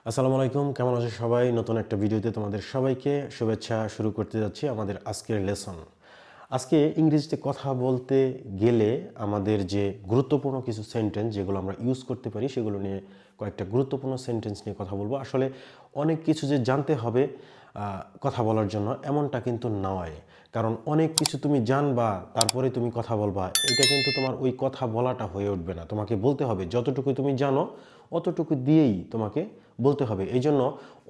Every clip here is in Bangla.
আসসালামু আলাইকুম, কেমন আছো সবাই? নতুন একটা ভিডিওতে তোমাদের সবাইকে শুভেচ্ছা। শুরু করতে যাচ্ছি আমাদের আজকের লেসন। আজকে ইংরেজিতে কথা বলতে গেলে আমাদের যে গুরুত্বপূর্ণ কিছু সেন্টেন্স যেগুলো আমরা ইউজ করতে পারি সেগুলো নিয়ে কয়েকটা গুরুত্বপূর্ণ সেন্টেন্স নিয়ে কথা বলবো। আসলে অনেক কিছু যে জানতে হবে কথা বলার জন্য এমনটা কিন্তু নয়, কারণ অনেক কিছু তুমি জানবা তারপরে তুমি কথা বলবা, এটা কিন্তু তোমার ওই কথা বলাটা হয়ে উঠবে না। তোমাকে বলতে হবে যতটুকু তুমি জানো অতটুকু দিয়েই তোমাকে বলতে হবে। এই জন্য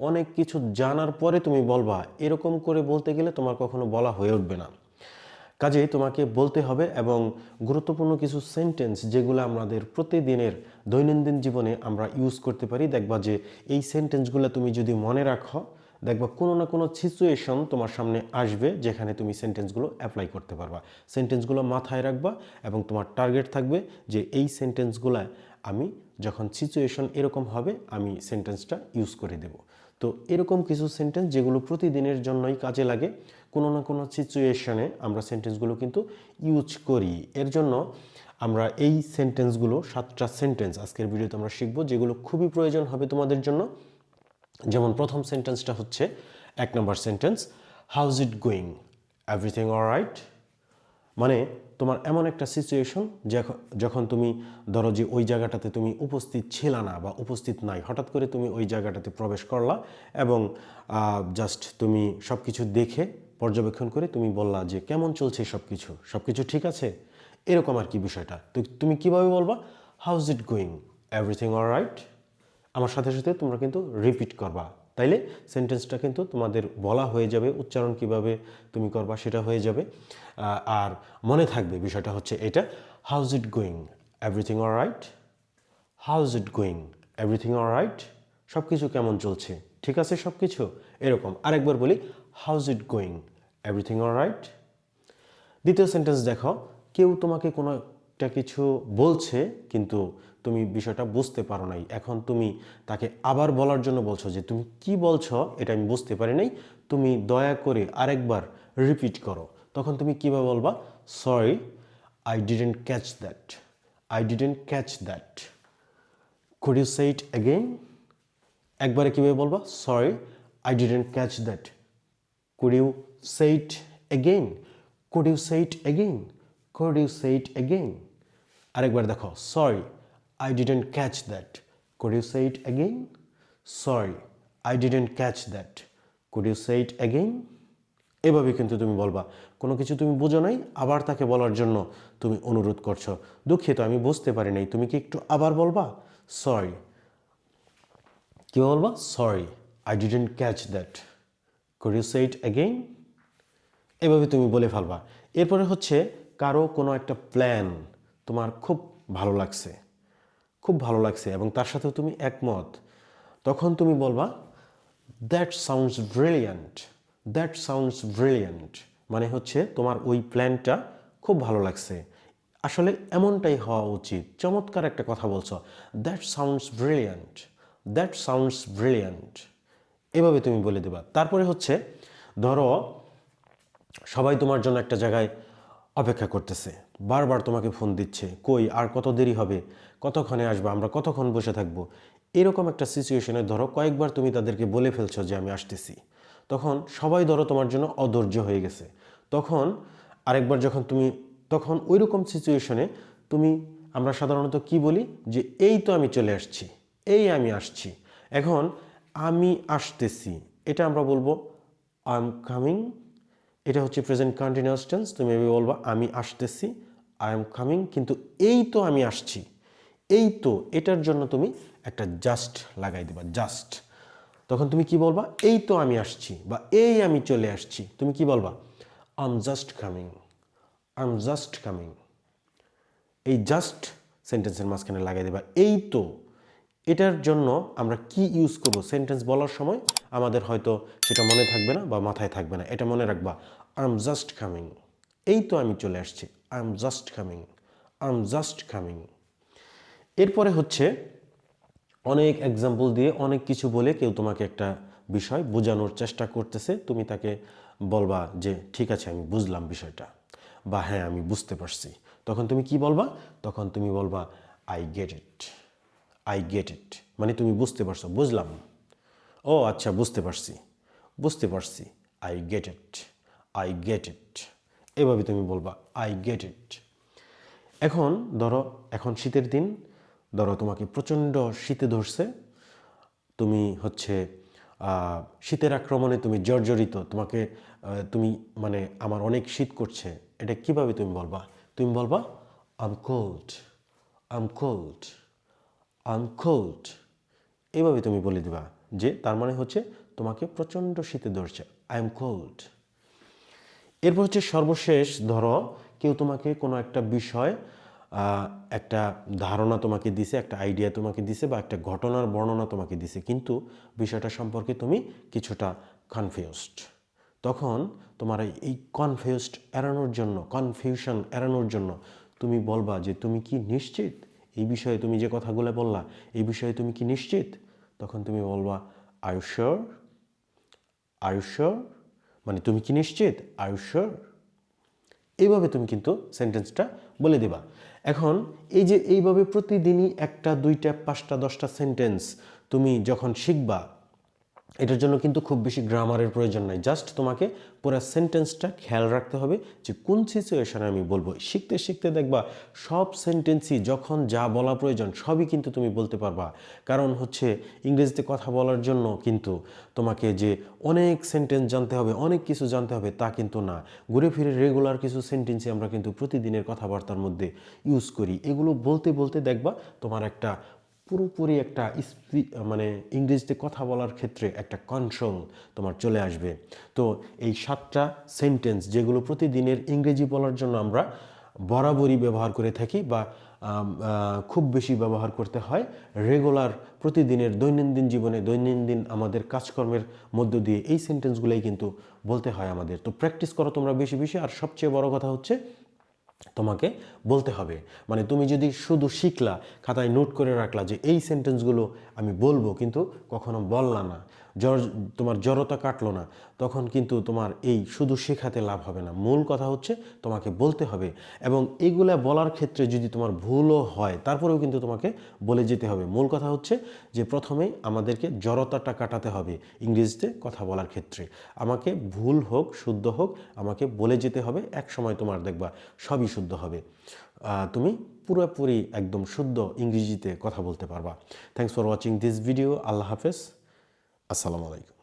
অনেক কিছু জানার পরে তুমি বলবা, এরকম করে বলতে গেলে তোমার কখনো বলা হয়ে উঠবে না। কাজেই তোমাকে বলতে হবে এবং গুরুত্বপূর্ণ কিছু সেন্টেন্স যেগুলো আমাদের প্রতিদিনের দৈনন্দিন জীবনে আমরা ইউজ করতে পারি। দেখবা যে এই সেন্টেন্সগুলো তুমি যদি মনে রাখো, দেখবা কোনো না কোনো সিচুয়েশন তোমার সামনে আসবে যেখানে তুমি সেন্টেন্সগুলো অ্যাপ্লাই করতে পারবা। সেন্টেন্সগুলো মাথায় রাখবা এবং তোমার টার্গেট থাকবে যে এই সেন্টেন্সগুলো আমি যখন সিচুয়েশন এরকম হবে আমি সেন্টেন্সটা ইউজ করে দেব। তো এরকম কিছু সেন্টেন্স যেগুলো প্রতিদিনের জন্যই কাজে লাগে, কোনো না কোনো সিচুয়েশনে আমরা সেন্টেন্সগুলো কিন্তু ইউজ করি। এর জন্য আমরা এই সেন্টেন্সগুলো 7টা সেন্টেন্স আজকের ভিডিওতে আমরা শিখব যেগুলো খুবই প্রয়োজন হবে তোমাদের জন্য। যেমন প্রথম সেন্টেন্সটা হচ্ছে 1 নম্বর sentence, how's it going, everything alright. মানে তোমার এমন একটা সিচুয়েশন যখন তুমি ধরো যে ওই জায়গাটাতে তুমি উপস্থিত ছিলা না বা উপস্থিত নাই, হঠাৎ করে তুমি ওই জায়গাটাতে প্রবেশ করলা এবং জাস্ট তুমি সব কিছু দেখে পর্যবেক্ষণ করে তুমি বললা যে কেমন চলছে সব কিছু, সব কিছু ঠিক আছে, এরকম আর কি বিষয়টা। তো তুমি কিভাবে বলবা? House it going, everything alright. আমার সাথে সাথে তোমরা কিন্তু রিপিট করবা, তাইলে সেন্টেন্সটা কিন্তু তোমাদের বলা হয়ে যাবে, উচ্চারণ কিভাবে তুমি করবা সেটা হয়ে যাবে। আর মনে থাকবে বিষয়টা হচ্ছে এটা, house it going, everything alright. House it going, everything alright. সব কিছু কেমন চলছে, ঠিক আছে সব কিছু, এরকম। আরেকবার বলি, house it going, everything alright. দ্বিতীয় সেন্টেন্স দেখো, কেউ তোমাকে কোনো একটা কিছু বলছে কিন্তু তুমি বিষয়টা বুঝতে পারো নাই, এখন তুমি তাকে আবার বলার জন্য বলছো যে তুমি কি বলছো এটা আমি বুঝতে পারি নাই, তুমি দয়া করে আরেকবার রিপিট করো। তখন তুমি কীভাবে বলবা? Sorry, I didn't catch that, I didn't catch that, could you say it again. একবারে কীভাবে বলবা? Sorry, I didn't catch that, could you say it again? Could you say it again? Could you say it again? আরেকবার দেখো, sorry, I didn't catch that. Could you say it again? Sorry, I didn't catch that. Could you say it again? এভাবে কিন্তু তুমি বলবা। কোনো কিছু তুমি বুঝো নাই, আবার তাকে বলার জন্য তুমি অনুরোধ করছো, দুঃখিত আমি বুঝতে পারি নাই, তুমি কি একটু আবার বলবা? সরি, কি বলবা? Sorry, I didn't catch that, could you say it again. এভাবে তুমি বলে ফেলবা। এরপরে হচ্ছে কারো কোনো একটা প্ল্যান তোমার খুব ভালো লাগছে, খুব ভালো লাগছে এবং তার সাথেও তুমি একমত, তখন তুমি বলবা that sounds brilliant, that sounds brilliant. মানে হচ্ছে তোমার ওই প্ল্যানটা খুব ভালো লাগছে, আসলে এমনটাই হওয়া উচিত, চমৎকার একটা কথা বলছো, that sounds brilliant, that sounds brilliant. এভাবে তুমি বলে দেবা। তারপরে হচ্ছে ধরো সবাই তোমার জন্য একটা জায়গায় অপেক্ষা করতেছে, বারবার তোমাকে ফোন দিচ্ছে, কই আর কত দেরি হবে, কতক্ষণে আসবে, আমরা কতক্ষণ বসে থাকবো। এরকম একটা সিচুয়েশনে ধরো কয়েকবার তুমি তাদেরকে বলে ফেলছো যে আমি আসতেছি, তখন সবাই ধরো তোমার জন্য অধৈর্য হয়ে গেছে। তখন আরেকবার যখন তুমি, তখন ওই রকম সিচুয়েশনে তুমি, আমরা সাধারণত কি বলি যে এই তো আমি চলে আসছি, এই আমি আসছি। এখন আমি আসতেছি এটা আমরা বলবো আই এম কামিং। এটা হচ্ছে প্রেজেন্ট কন্টিনিউয়াস টেন্স। তুমি এভাবে বলবা আমি আসতেছি, আই এম কামিং। কিন্তু এই তো আমি আসছি, এই তো, এটার জন্য তুমি একটা জাস্ট লাগাই দিবা, জাস্ট। তখন তুমি কি বলবা? এই তো আমি আসছি বা এই আমি চলে আসছি, তুমি কি বলবা? I am just coming, I am just coming. এই জাস্ট সেন্টেন্সের মাঝখানে লাগাই দেবা এই তো। এটার জন্য আমরা কি ইউজ করব সেন্টেন্স বলার সময়, আমাদের হয়তো সেটা মনে থাকবে না বা মাথায় থাকবে না, এটা মনে রাখবা, আই এম জাস্ট কামিং, এই তো আমি চলে আসছি, I am just coming, I am just coming. এরপরে হচ্ছে অনেক এক্সাম্পল দিয়ে অনেক কিছু বলে কেউ তোমাকে একটা বিষয় বোঝানোর চেষ্টা করতেছে, তুমি তাকে বলবা যে ঠিক আছে আমি বুঝলাম বিষয়টা, বা হ্যাঁ আমি বুঝতে পারছি। তখন তুমি কি বলবা? তখন তুমি বলবা I get it, I get it. মানে তুমি বুঝতে পারছো, বুঝলাম। ও আচ্ছা, বুঝতে পারছি, I get it, I get it. এভাবে তুমি বলবা আই গেট ইট। এখন ধরো, এখন শীতের দিন, ধরো তোমাকে প্রচণ্ড শীতে ধরছে, তুমি হচ্ছে শীতের আক্রমণে তুমি জর্জরিত, তোমাকে তুমি মানে আমার অনেক শীত করছে, এটা কিভাবে তুমি বলবা? তুমি বলবা আম কোল্ড, আম কোল্ড, আম কোল্ড। এইভাবে তুমি বলে দিবা যে তার মানে হচ্ছে তোমাকে প্রচণ্ড শীতে ধরছে, আই এম কোল্ড। এরপর হচ্ছে সর্বশেষ, ধরো কেউ তোমাকে কোনো একটা বিষয়, একটা ধারণা তোমাকে দিছে, একটা আইডিয়া তোমাকে দিছে, বা একটা ঘটনার বর্ণনা তোমাকে দিছে, কিন্তু বিষয়টা সম্পর্কে তুমি কিছুটা কনফিউজড। তখন তোমার এই কনফিউশন এড়ানোর জন্য তুমি বলবা যে তুমি কি নিশ্চিত এই বিষয়ে, তুমি যে কথাগুলো বললা এই বিষয়ে তুমি কি নিশ্চিত? তখন তুমি বলবা are you sure, are you sure, মানে তুমি কি নিশ্চিত, আর ইউ শিওর। এইভাবে তুমি কিন্তু সেন্টেন্সটা বলে দিবা। এখন এই যে এইভাবে প্রতিদিনই একটা, দুইটা, পাঁচটা, 10টা সেন্টেন্স তুমি যখন শিখবা, এটার জন্য কিন্তু খুব বেশি গ্রামারের প্রয়োজন নাই। জাস্ট তোমাকে পুরো সেন্টেন্সটা খেয়াল রাখতে হবে যে কোন সিচুয়েশনে আমি বলবো। শিখতে শিখতে দেখবা সব সেন্টেন্সই যখন যা বলা প্রয়োজন সবই কিন্তু তুমি বলতে পারবা। কারণ হচ্ছে ইংরেজিতে কথা বলার জন্য কিন্তু তোমাকে যে অনেক সেন্টেন্স জানতে হবে, অনেক কিছু জানতে হবে তা কিন্তু না। ঘুরে ফিরে রেগুলার কিছু সেন্টেন্সই আমরা কিন্তু প্রতিদিনের কথাবার্তার মধ্যে ইউজ করি। এগুলো বলতে বলতে দেখবা তোমার একটা পুরোপুরি একটা মানে ইংরেজিতে কথা বলার ক্ষেত্রে একটা কন্ট্রোল তোমার চলে আসবে। তো এই 7টা সেন্টেন্স যেগুলো প্রতিদিনের ইংরেজি বলার জন্য আমরা বরাবরই ব্যবহার করে থাকি, বা খুব বেশি ব্যবহার করতে হয় রেগুলার, প্রতিদিনের দৈনন্দিন জীবনে, দৈনন্দিন আমাদের কাজকর্মের মধ্য দিয়ে এই সেন্টেন্সগুলোই কিন্তু বলতে হয় আমাদের। তো প্র্যাকটিস করো তোমরা বেশি বেশি। আর সবচেয়ে বড় কথা হচ্ছে তোমাকে বলতে হবে। মানে তুমি যদি শুধু শিখলা, খাতায় নোট করে রাখলা যে এই সেন্টেন্সগুলো আমি বলবো, কিন্তু কখনো বললা না, তোমার জড়তা কাটলো না, তখন কিন্তু তোমার এই শুধু শেখাতে লাভ হবে না। মূল কথা হচ্ছে তোমাকে বলতে হবে। এবং এইগুলা বলার ক্ষেত্রে যদি তোমার ভুলও হয় তারপরেও কিন্তু তোমাকে বলে যেতে হবে। মূল কথা হচ্ছে যে প্রথমেই আমাদেরকে জড়তাটা কাটাতে হবে ইংরেজিতে কথা বলার ক্ষেত্রে। আমাকে ভুল হোক শুদ্ধ হোক আমাকে বলে যেতে হবে, এক সময় তোমার দেখবা সবই শুদ্ধ হবে, তুমি পুরোপুরি একদম শুদ্ধ ইংরেজিতে কথা বলতে পারবা। Thanks for watching this video. আল্লাহ হাফেজ, আসসালামু আলাইকুম।